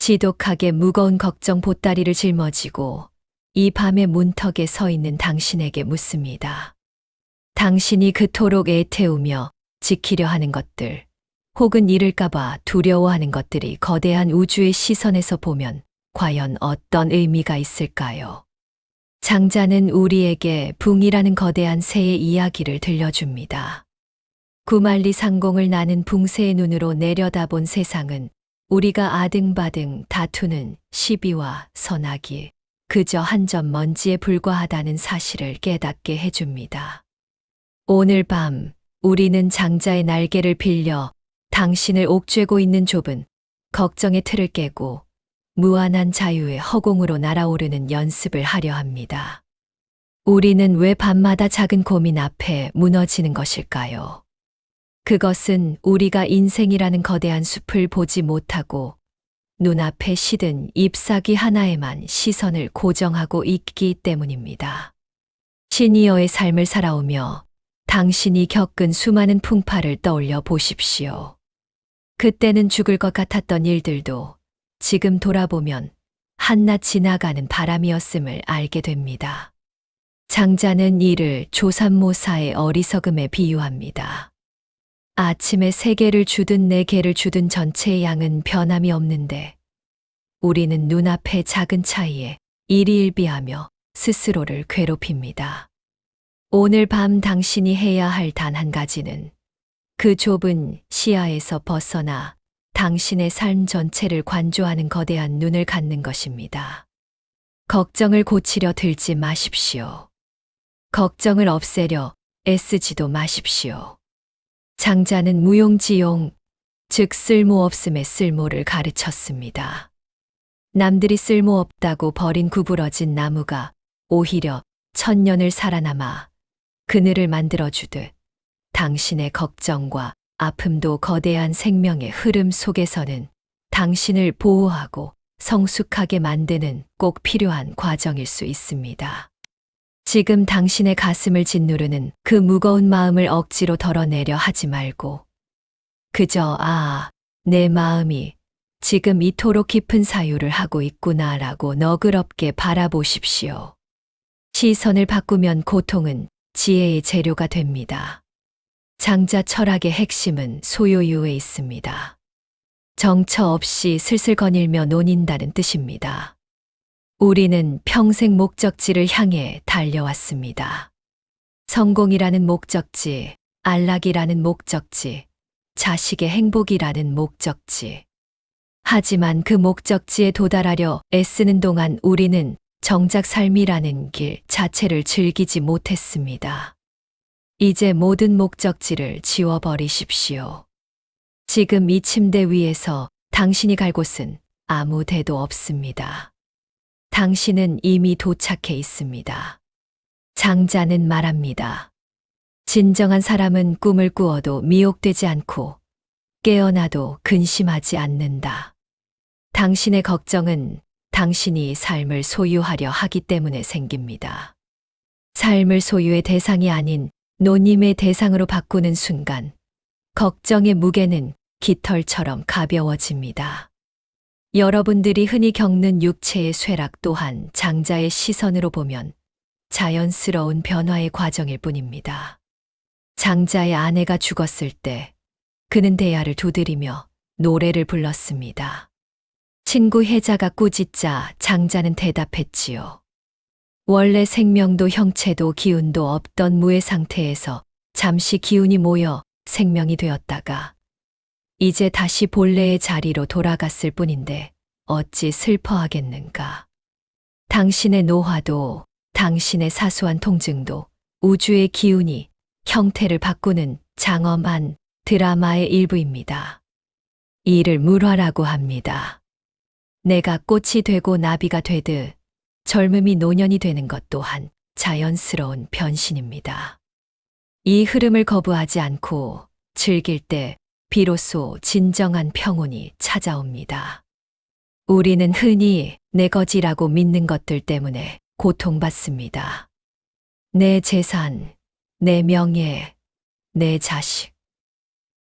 지독하게 무거운 걱정 보따리를 짊어지고 이 밤의 문턱에 서 있는 당신에게 묻습니다. 당신이 그토록 애태우며 지키려 하는 것들, 혹은 잃을까봐 두려워하는 것들이 거대한 우주의 시선에서 보면 과연 어떤 의미가 있을까요? 장자는 우리에게 붕이라는 거대한 새의 이야기를 들려줍니다. 구만리 상공을 나는 붕새의 눈으로 내려다본 세상은 우리가 아등바등 다투는 시비와 선악이 그저 한 점 먼지에 불과하다는 사실을 깨닫게 해줍니다. 오늘 밤 우리는 장자의 날개를 빌려 당신을 옥죄고 있는 좁은 걱정의 틀을 깨고 무한한 자유의 허공으로 날아오르는 연습을 하려 합니다. 우리는 왜 밤마다 작은 고민 앞에 무너지는 것일까요? 그것은 우리가 인생이라는 거대한 숲을 보지 못하고 눈앞에 시든 잎사귀 하나에만 시선을 고정하고 있기 때문입니다. 시니어의 삶을 살아오며 당신이 겪은 수많은 풍파를 떠올려 보십시오. 그때는 죽을 것 같았던 일들도 지금 돌아보면 한낱 지나가는 바람이었음을 알게 됩니다. 장자는 이를 조삼모사의 어리석음에 비유합니다. 아침에 3개를 주든 4개를 주든 전체의 양은 변함이 없는데 우리는 눈앞의 작은 차이에 일희일비하며 스스로를 괴롭힙니다. 오늘 밤 당신이 해야 할 단 한 가지는 그 좁은 시야에서 벗어나 당신의 삶 전체를 관조하는 거대한 눈을 갖는 것입니다. 걱정을 고치려 들지 마십시오. 걱정을 없애려 애쓰지도 마십시오. 장자는 무용지용, 즉 쓸모없음의 쓸모를 가르쳤습니다. 남들이 쓸모없다고 버린 구부러진 나무가 오히려 1000년을 살아남아 그늘을 만들어주듯 당신의 걱정과 아픔도 거대한 생명의 흐름 속에서는 당신을 보호하고 성숙하게 만드는 꼭 필요한 과정일 수 있습니다. 지금 당신의 가슴을 짓누르는 그 무거운 마음을 억지로 덜어내려 하지 말고 그저 내 마음이 지금 이토록 깊은 사유를 하고 있구나라고 너그럽게 바라보십시오. 시선을 바꾸면 고통은 지혜의 재료가 됩니다. 장자 철학의 핵심은 소요유에 있습니다. 정처 없이 슬슬 거닐며 논인다는 뜻입니다. 우리는 평생 목적지를 향해 달려왔습니다. 성공이라는 목적지, 안락이라는 목적지, 자식의 행복이라는 목적지. 하지만 그 목적지에 도달하려 애쓰는 동안 우리는 정작 삶이라는 길 자체를 즐기지 못했습니다. 이제 모든 목적지를 지워버리십시오. 지금 이 침대 위에서 당신이 갈 곳은 아무 데도 없습니다. 당신은 이미 도착해 있습니다. 장자는 말합니다. 진정한 사람은 꿈을 꾸어도 미혹되지 않고 깨어나도 근심하지 않는다. 당신의 걱정은 당신이 삶을 소유하려 하기 때문에 생깁니다. 삶을 소유의 대상이 아닌 노님의 대상으로 바꾸는 순간 걱정의 무게는 깃털처럼 가벼워집니다. 여러분들이 흔히 겪는 육체의 쇠락 또한 장자의 시선으로 보면 자연스러운 변화의 과정일 뿐입니다. 장자의 아내가 죽었을 때 그는 대야를 두드리며 노래를 불렀습니다. 친구 혜자가 꾸짖자 장자는 대답했지요. 원래 생명도 형체도 기운도 없던 무의 상태에서 잠시 기운이 모여 생명이 되었다가 이제 다시 본래의 자리로 돌아갔을 뿐인데 어찌 슬퍼하겠는가. 당신의 노화도 당신의 사소한 통증도 우주의 기운이 형태를 바꾸는 장엄한 드라마의 일부입니다. 이를 물화라고 합니다. 내가 꽃이 되고 나비가 되듯 젊음이 노년이 되는 것 또한 자연스러운 변신입니다. 이 흐름을 거부하지 않고 즐길 때 비로소 진정한 평온이 찾아옵니다. 우리는 흔히 내 것이라고 믿는 것들 때문에 고통받습니다. 내 재산, 내 명예, 내 자식.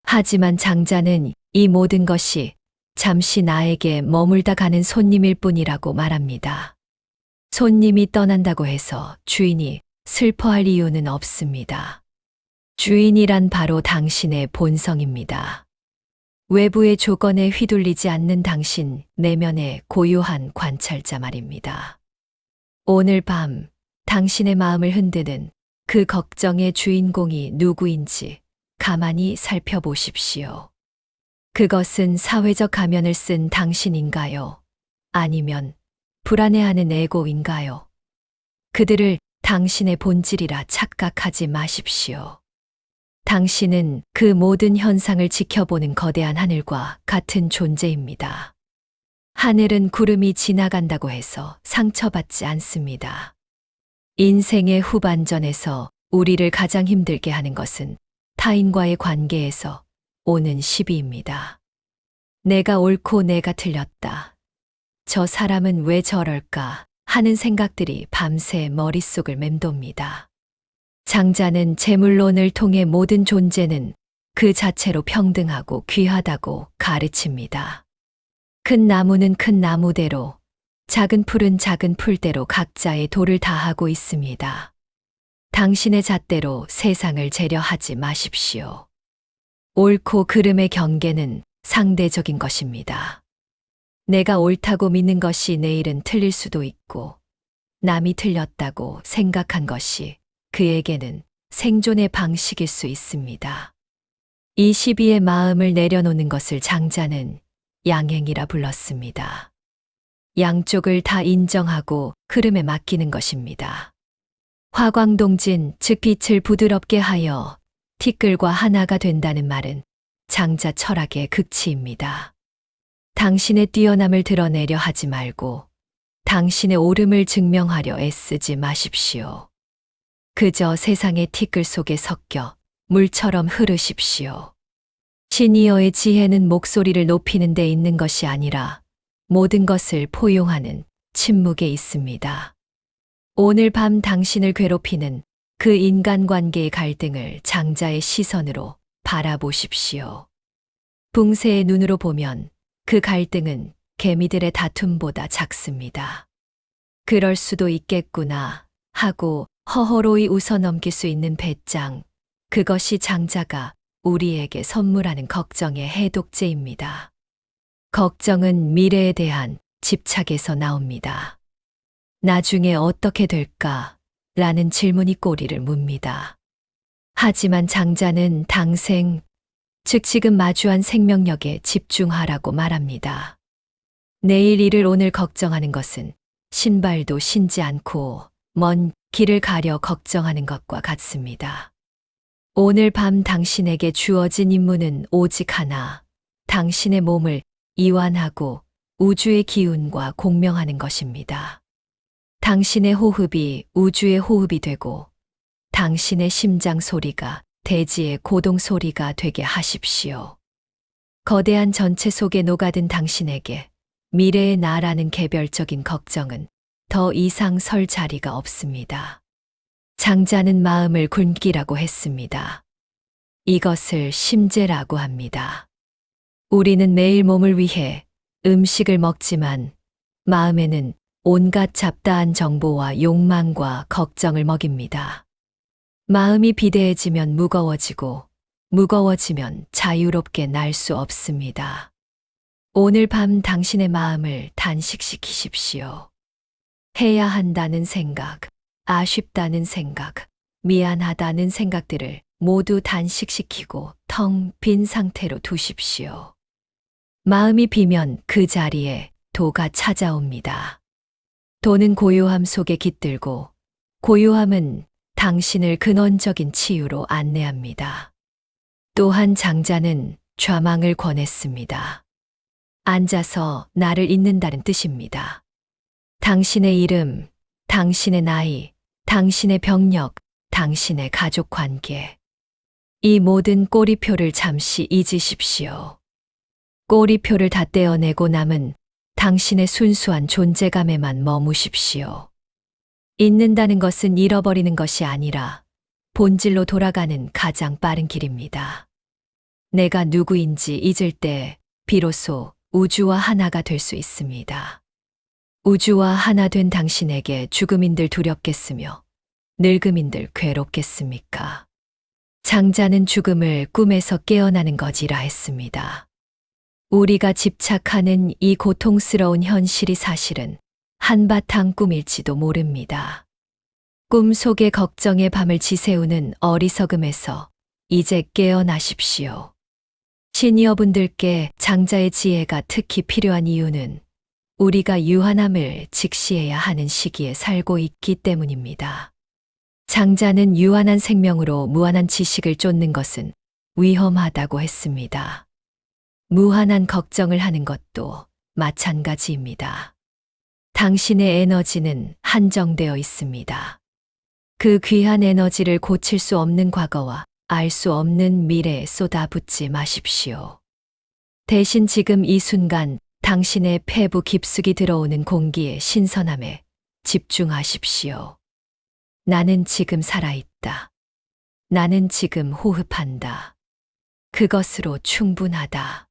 하지만 장자는 이 모든 것이 잠시 나에게 머물다 가는 손님일 뿐이라고 말합니다. 손님이 떠난다고 해서 주인이 슬퍼할 이유는 없습니다. 주인이란 바로 당신의 본성입니다. 외부의 조건에 휘둘리지 않는 당신 내면의 고요한 관찰자 말입니다. 오늘 밤 당신의 마음을 흔드는 그 걱정의 주인공이 누구인지 가만히 살펴보십시오. 그것은 사회적 가면을 쓴 당신인가요? 아니면 불안해하는 에고인가요? 그들을 당신의 본질이라 착각하지 마십시오. 당신은 그 모든 현상을 지켜보는 거대한 하늘과 같은 존재입니다. 하늘은 구름이 지나간다고 해서 상처받지 않습니다. 인생의 후반전에서 우리를 가장 힘들게 하는 것은 타인과의 관계에서 오는 시비입니다. 내가 옳고 내가 틀렸다. 저 사람은 왜 저럴까 하는 생각들이 밤새 머릿속을 맴돕니다. 장자는 재물론을 통해 모든 존재는 그 자체로 평등하고 귀하다고 가르칩니다. 큰 나무는 큰 나무대로, 작은 풀은 작은 풀대로 각자의 도를 다하고 있습니다. 당신의 잣대로 세상을 재려하지 마십시오. 옳고 그름의 경계는 상대적인 것입니다. 내가 옳다고 믿는 것이 내일은 틀릴 수도 있고, 남이 틀렸다고 생각한 것이 그에게는 생존의 방식일 수 있습니다. 이 시비의 마음을 내려놓는 것을 장자는 양행이라 불렀습니다. 양쪽을 다 인정하고 흐름에 맡기는 것입니다. 화광동진, 즉 빛을 부드럽게 하여 티끌과 하나가 된다는 말은 장자 철학의 극치입니다. 당신의 뛰어남을 드러내려 하지 말고 당신의 옳음을 증명하려 애쓰지 마십시오. 그저 세상의 티끌 속에 섞여 물처럼 흐르십시오. 시니어의 지혜는 목소리를 높이는 데 있는 것이 아니라 모든 것을 포용하는 침묵에 있습니다. 오늘 밤 당신을 괴롭히는 그 인간관계의 갈등을 장자의 시선으로 바라보십시오. 붕세의 눈으로 보면 그 갈등은 개미들의 다툼보다 작습니다. 그럴 수도 있겠구나 하고 허허로이 웃어넘길 수 있는 배짱, 그것이 장자가 우리에게 선물하는 걱정의 해독제입니다. 걱정은 미래에 대한 집착에서 나옵니다. 나중에 어떻게 될까? 라는 질문이 꼬리를 뭅니다. 하지만 장자는 당생, 즉 지금 마주한 생명력에 집중하라고 말합니다. 내일 일을 오늘 걱정하는 것은 신발도 신지 않고 먼 길을 가려 걱정하는 것과 같습니다. 오늘 밤 당신에게 주어진 임무는 오직 하나, 당신의 몸을 이완하고 우주의 기운과 공명하는 것입니다. 당신의 호흡이 우주의 호흡이 되고 당신의 심장 소리가 대지의 고동 소리가 되게 하십시오. 거대한 전체 속에 녹아든 당신에게 미래의 나라는 개별적인 걱정은 더 이상 설 자리가 없습니다. 장자는 마음을 굶기라고 했습니다. 이것을 심재라고 합니다. 우리는 매일 몸을 위해 음식을 먹지만 마음에는 온갖 잡다한 정보와 욕망과 걱정을 먹입니다. 마음이 비대해지면 무거워지고 무거워지면 자유롭게 날 수 없습니다. 오늘 밤 당신의 마음을 단식시키십시오. 해야 한다는 생각, 아쉽다는 생각, 미안하다는 생각들을 모두 단식시키고 텅 빈 상태로 두십시오. 마음이 비면 그 자리에 도가 찾아옵니다. 도는 고요함 속에 깃들고 고요함은 당신을 근원적인 치유로 안내합니다. 또한 장자는 좌망을 권했습니다. 앉아서 나를 잊는다는 뜻입니다. 당신의 이름, 당신의 나이, 당신의 병력, 당신의 가족 관계. 이 모든 꼬리표를 잠시 잊으십시오. 꼬리표를 다 떼어내고 남은 당신의 순수한 존재감에만 머무십시오. 잊는다는 것은 잃어버리는 것이 아니라 본질로 돌아가는 가장 빠른 길입니다. 내가 누구인지 잊을 때 비로소 우주와 하나가 될 수 있습니다. 우주와 하나 된 당신에게 죽음인들 두렵겠으며 늙음인들 괴롭겠습니까? 장자는 죽음을 꿈에서 깨어나는 것이라 했습니다. 우리가 집착하는 이 고통스러운 현실이 사실은 한바탕 꿈일지도 모릅니다. 꿈 속의 걱정의 밤을 지새우는 어리석음에서 이제 깨어나십시오. 시니어분들께 장자의 지혜가 특히 필요한 이유는 우리가 유한함을 직시해야 하는 시기에 살고 있기 때문입니다. 장자는 유한한 생명으로 무한한 지식을 쫓는 것은 위험하다고 했습니다. 무한한 걱정을 하는 것도 마찬가지입니다. 당신의 에너지는 한정되어 있습니다. 그 귀한 에너지를 고칠 수 없는 과거와 알 수 없는 미래에 쏟아붓지 마십시오. 대신 지금 이 순간 당신의 폐부 깊숙이 들어오는 공기의 신선함에 집중하십시오. 나는 지금 살아있다. 나는 지금 호흡한다. 그것으로 충분하다.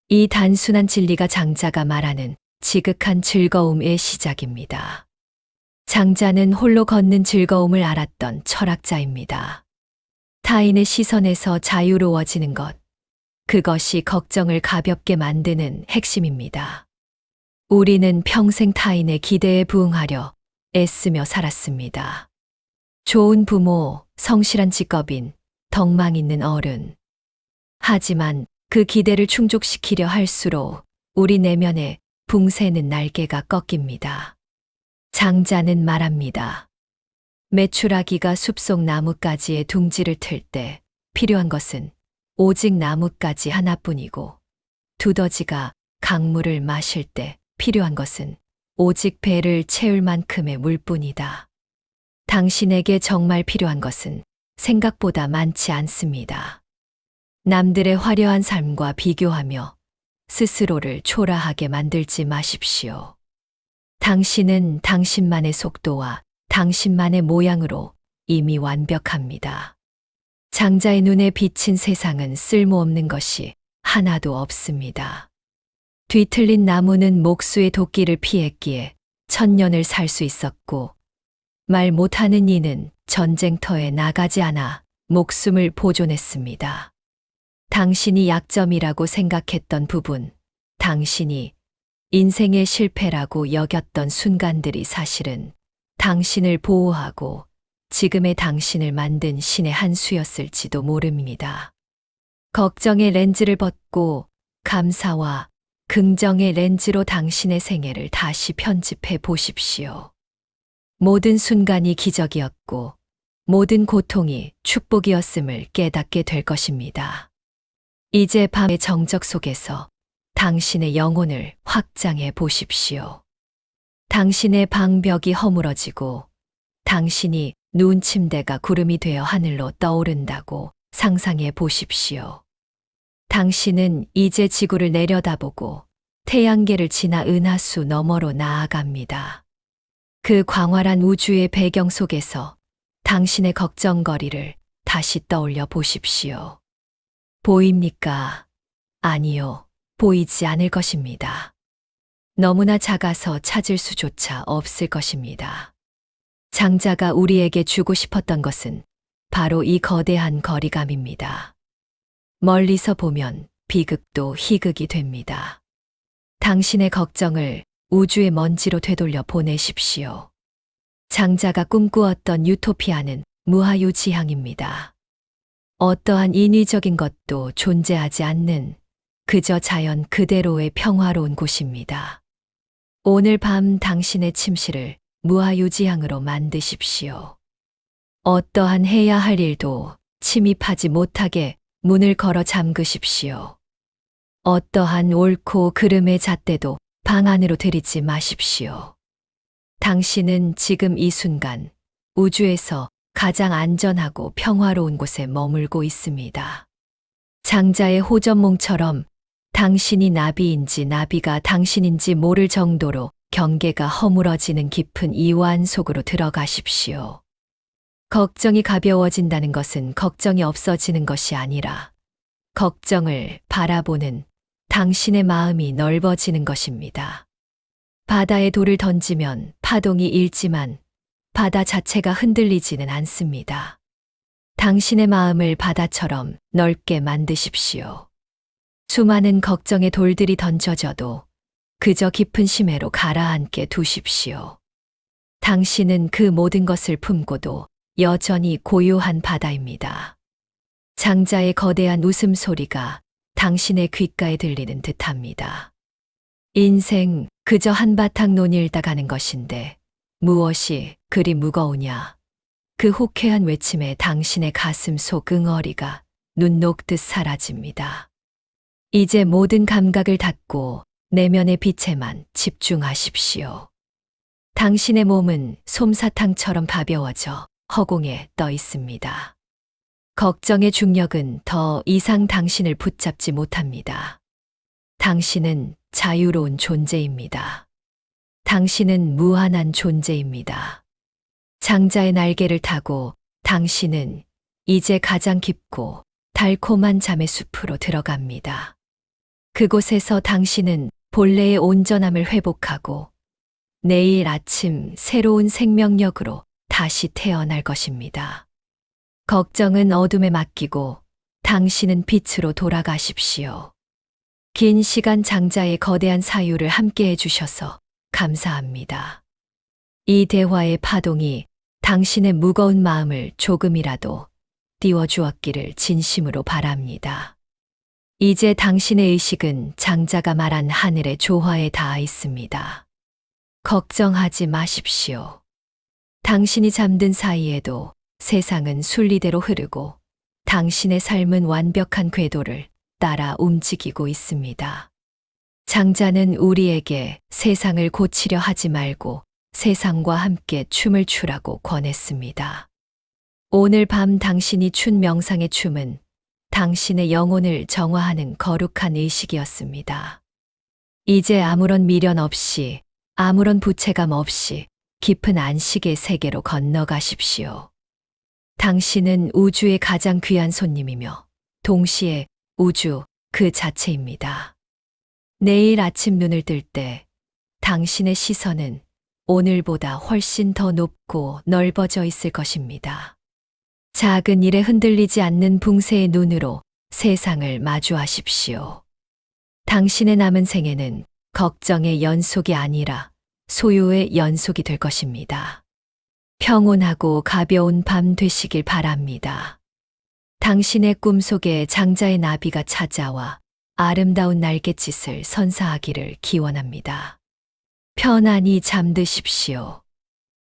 이 단순한 진리가 장자가 말하는 지극한 즐거움의 시작입니다. 장자는 홀로 걷는 즐거움을 알았던 철학자입니다. 타인의 시선에서 자유로워지는 것, 그것이 걱정을 가볍게 만드는 핵심입니다. 우리는 평생 타인의 기대에 부응하려 애쓰며 살았습니다. 좋은 부모, 성실한 직업인, 덕망 있는 어른. 하지만 그 기대를 충족시키려 할수록 우리 내면에 붕새는 날개가 꺾입니다. 장자는 말합니다. 메추라기가 숲속 나뭇가지에 둥지를 틀 때 필요한 것은 오직 나뭇가지 하나뿐이고 두더지가 강물을 마실 때 필요한 것은 오직 배를 채울 만큼의 물뿐이다. 당신에게 정말 필요한 것은 생각보다 많지 않습니다. 남들의 화려한 삶과 비교하며 스스로를 초라하게 만들지 마십시오. 당신은 당신만의 속도와 당신만의 모양으로 이미 완벽합니다. 장자의 눈에 비친 세상은 쓸모없는 것이 하나도 없습니다. 뒤틀린 나무는 목수의 도끼를 피했기에 1000년을 살 수 있었고 말 못하는 이는 전쟁터에 나가지 않아 목숨을 보존했습니다. 당신이 약점이라고 생각했던 부분, 당신이 인생의 실패라고 여겼던 순간들이 사실은 당신을 보호하고 지금의 당신을 만든 신의 한 수였을지도 모릅니다. 걱정의 렌즈를 벗고 감사와 긍정의 렌즈로 당신의 생애를 다시 편집해 보십시오. 모든 순간이 기적이었고 모든 고통이 축복이었음을 깨닫게 될 것입니다. 이제 밤의 정적 속에서 당신의 영혼을 확장해 보십시오. 당신의 방벽이 허물어지고 당신이 누운 침대가 구름이 되어 하늘로 떠오른다고 상상해 보십시오. 당신은 이제 지구를 내려다보고 태양계를 지나 은하수 너머로 나아갑니다. 그 광활한 우주의 배경 속에서 당신의 걱정거리를 다시 떠올려 보십시오. 보입니까? 아니요, 보이지 않을 것입니다. 너무나 작아서 찾을 수조차 없을 것입니다. 장자가 우리에게 주고 싶었던 것은 바로 이 거대한 거리감입니다. 멀리서 보면 비극도 희극이 됩니다. 당신의 걱정을 우주의 먼지로 되돌려 보내십시오. 장자가 꿈꾸었던 유토피아는 무하유지향입니다. 어떠한 인위적인 것도 존재하지 않는 그저 자연 그대로의 평화로운 곳입니다. 오늘 밤 당신의 침실을 무하유지향으로 만드십시오. 어떠한 해야 할 일도 침입하지 못하게 문을 걸어 잠그십시오. 어떠한 옳고 그름의 잣대도 방 안으로 들이지 마십시오. 당신은 지금 이 순간 우주에서 가장 안전하고 평화로운 곳에 머물고 있습니다. 장자의 호전몽처럼 당신이 나비인지 나비가 당신인지 모를 정도로 경계가 허물어지는 깊은 이완 속으로 들어가십시오. 걱정이 가벼워진다는 것은 걱정이 없어지는 것이 아니라 걱정을 바라보는 당신의 마음이 넓어지는 것입니다. 바다에 돌을 던지면 파동이 일지만 바다 자체가 흔들리지는 않습니다. 당신의 마음을 바다처럼 넓게 만드십시오. 수많은 걱정의 돌들이 던져져도 그저 깊은 심해로 가라앉게 두십시오. 당신은 그 모든 것을 품고도 여전히 고요한 바다입니다. 장자의 거대한 웃음소리가 당신의 귓가에 들리는 듯합니다. 인생 그저 한바탕 논일다 가는 것인데 무엇이 그리 무거우냐. 그 호쾌한 외침에 당신의 가슴 속 응어리가 눈 녹듯 사라집니다. 이제 모든 감각을 닫고 내면의 빛에만 집중하십시오. 당신의 몸은 솜사탕처럼 가벼워져 허공에 떠 있습니다. 걱정의 중력은 더 이상 당신을 붙잡지 못합니다. 당신은 자유로운 존재입니다. 당신은 무한한 존재입니다. 장자의 날개를 타고 당신은 이제 가장 깊고 달콤한 잠의 숲으로 들어갑니다. 그곳에서 당신은 본래의 온전함을 회복하고 내일 아침 새로운 생명력으로 다시 태어날 것입니다. 걱정은 어둠에 맡기고 당신은 빛으로 돌아가십시오. 긴 시간 장자의 거대한 사유를 함께 해주셔서 감사합니다. 이 대화의 파동이 당신의 무거운 마음을 조금이라도 띄워주었기를 진심으로 바랍니다. 이제 당신의 의식은 장자가 말한 하늘의 조화에 닿아 있습니다. 걱정하지 마십시오. 당신이 잠든 사이에도 세상은 순리대로 흐르고 당신의 삶은 완벽한 궤도를 따라 움직이고 있습니다. 장자는 우리에게 세상을 고치려 하지 말고 세상과 함께 춤을 추라고 권했습니다. 오늘 밤 당신이 춘 명상의 춤은 당신의 영혼을 정화하는 거룩한 의식이었습니다. 이제 아무런 미련 없이, 아무런 부채감 없이 깊은 안식의 세계로 건너가십시오. 당신은 우주의 가장 귀한 손님이며 동시에 우주 그 자체입니다. 내일 아침 눈을 뜰 때 당신의 시선은 오늘보다 훨씬 더 높고 넓어져 있을 것입니다. 작은 일에 흔들리지 않는 붕세의 눈으로 세상을 마주하십시오. 당신의 남은 생애는 걱정의 연속이 아니라 소요의 연속이 될 것입니다. 평온하고 가벼운 밤 되시길 바랍니다. 당신의 꿈속에 장자의 나비가 찾아와 아름다운 날갯짓을 선사하기를 기원합니다. 편안히 잠드십시오.